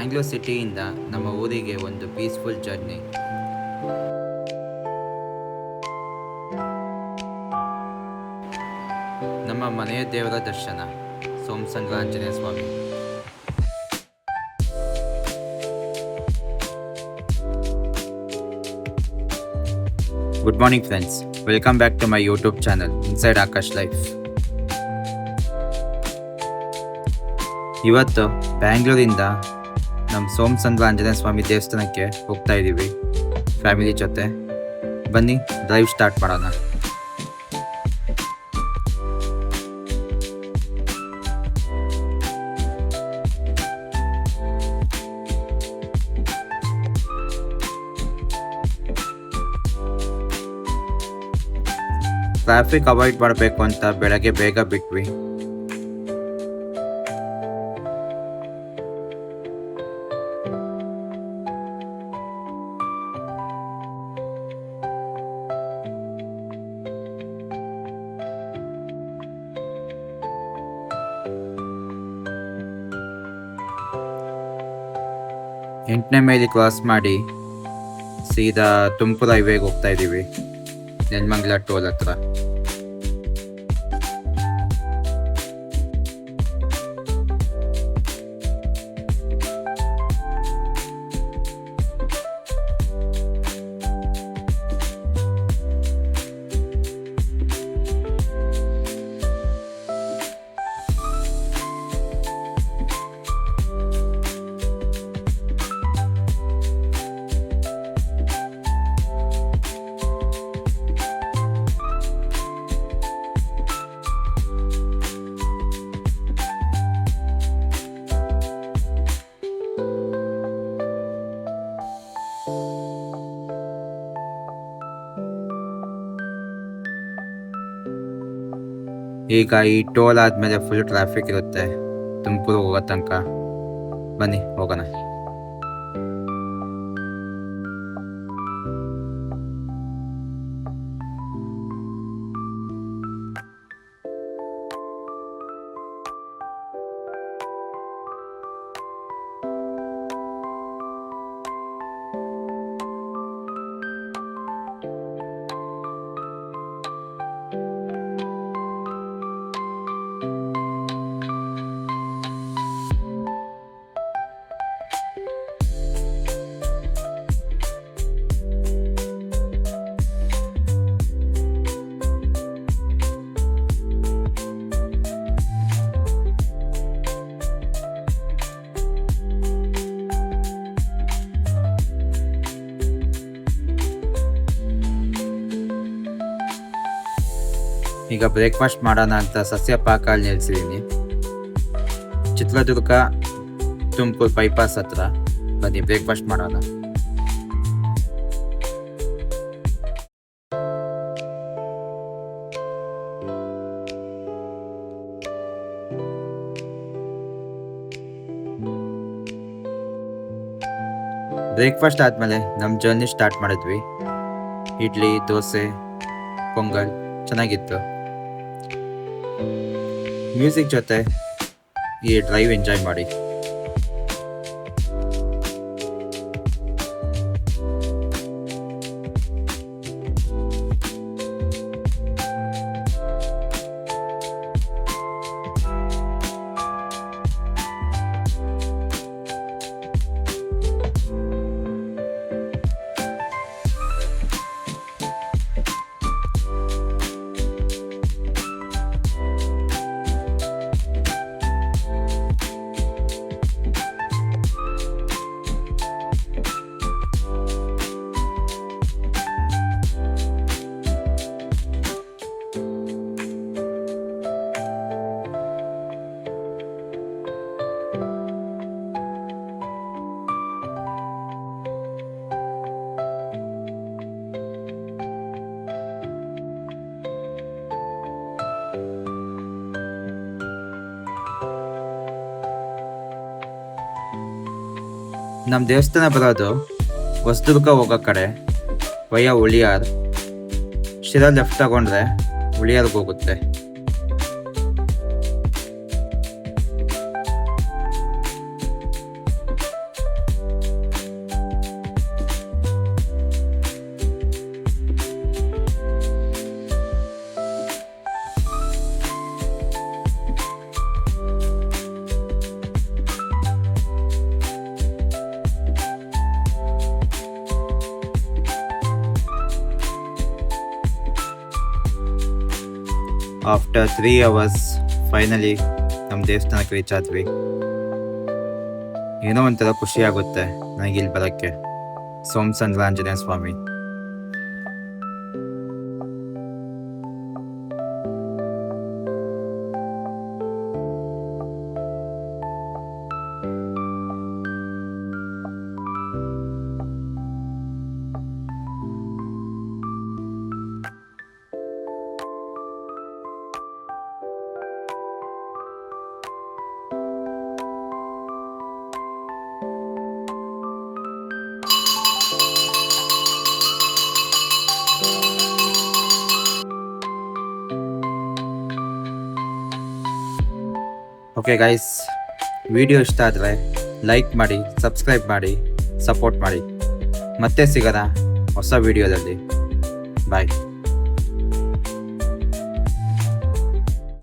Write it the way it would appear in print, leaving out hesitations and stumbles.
ಬ್ಯಾಂಗ್ಳೂರ್ ಸಿಟಿಯಿಂದ ನಮ್ಮ ಊರಿಗೆ ಒಂದು ಪೀಸ್ಫುಲ್ ಜರ್ನಿ. ನಮ್ಮ ಮನೆಯ ದೇವರ ದರ್ಶನ, Anjaneya Swamy. Good morning friends, welcome back to my YouTube channel inside Akash life. ಇವತ್ತು ಬ್ಯಾಂಗ್ಳೂರಿಂದ ನಮ್ಮ ಆಂಜನೇಯ ಸ್ವಾಮಿ ದೇವಸ್ಥಾನಕ್ಕೆ ಹೋಗ್ತಾ ಇದ್ದೀವಿ ಫ್ಯಾಮಿಲಿ ಜೊತೆ. ಬನ್ನಿ ಡ್ರೈವ್ ಸ್ಟಾರ್ಟ್ ಮಾಡೋಣ. ಟ್ರಾಫಿಕ್ ಅವಾಯ್ಡ್ ಮಾಡಬೇಕು ಅಂತ ಬೆಳಗ್ಗೆ ಬೇಗ ಬಿಟ್ವಿ. ಎಂಟನೇ ಮೈಲಿ ಕ್ರಾಸ್ ಮಾಡಿ ಸೀದಾ ತುಮಕೂರು ಹೈವೇಗೆ ಹೋಗ್ತಾ ಇದ್ದೀವಿ, ನೆಲಮಂಗಲ ಟೋಲ್ ಹತ್ರ. ಈಗ ಈ ಟೋಲ್ ಆದಮೇಲೆ ಫುಲ್ ಟ್ರಾಫಿಕ್ ಇರುತ್ತೆ ತುಮಕೂರು ಹೋಗೋ ತನಕ. ಬನ್ನಿ ಹೋಗೋಣ. ಈಗ ಬ್ರೇಕ್ಫಾಸ್ಟ್ ಮಾಡೋಣ ಅಂತ ಸಸ್ಯ ಪಾಕಲ್ಲಿ ನಿಲ್ಸಿದ್ದೀನಿ, ಚಿತ್ರದುರ್ಗ ತುಮಕೂರು ಬೈಪಾಸ್ ಹತ್ರ. ಬನ್ನಿ ಬ್ರೇಕ್ಫಾಸ್ಟ್ ಮಾಡೋಣ. ಬ್ರೇಕ್ಫಾಸ್ಟ್ ಆದಮೇಲೆ ನಮ್ಮ ಜರ್ನಿ ಸ್ಟಾರ್ಟ್ ಮಾಡಿದ್ವಿ. ಇಡ್ಲಿ, ದೋಸೆ, ಪೊಂಗಲ್ ಚೆನ್ನಾಗಿತ್ತು. ಮ್ಯೂಸಿಕ್ ಜೊತೆ ಈ ಡ್ರೈವ್ ಎಂಜಾಯ್ ಮಾಡಿ. ನಮ್ಮ ದೇವಸ್ಥಾನ ಬರೋದು ಹೊಸದುರ್ಗ ಹೋಗೋ ಕಡೆ ವಯ್ಯ ಉಳಿಯಾರ್. ಶಿರಾ ಲೆಫ್ಟ್ ತಗೊಂಡ್ರೆ ಉಳಿಯಾರ್ಗೆ ಹೋಗುತ್ತೆ. ಆಫ್ಟರ್ 3 hours ಫೈನಲಿ ನಮ್ಮ ದೇವಸ್ಥಾನಕ್ಕೆ ರೀಚ್ ಆದ್ವಿ. ಏನೋ ಒಂಥರ ಖುಷಿ ಆಗುತ್ತೆ ನನಗೆ ಇಲ್ಲಿ ಬರೋಕ್ಕೆ. ಸೋಮಸಂದ್ರ ಆಂಜನೇಯ ಸ್ವಾಮಿ. ಓಕೆ ಗೈಸ್, ವಿಡಿಯೋ ಇಷ್ಟ ಆದರೆ ಲೈಕ್ ಮಾಡಿ, ಸಬ್ಸ್ಕ್ರೈಬ್ ಮಾಡಿ, ಸಪೋರ್ಟ್ ಮಾಡಿ. ಮತ್ತೆ ಸಿಗೋಣ ಹೊಸ ವಿಡಿಯೋದಲ್ಲಿ. ಬಾಯ್.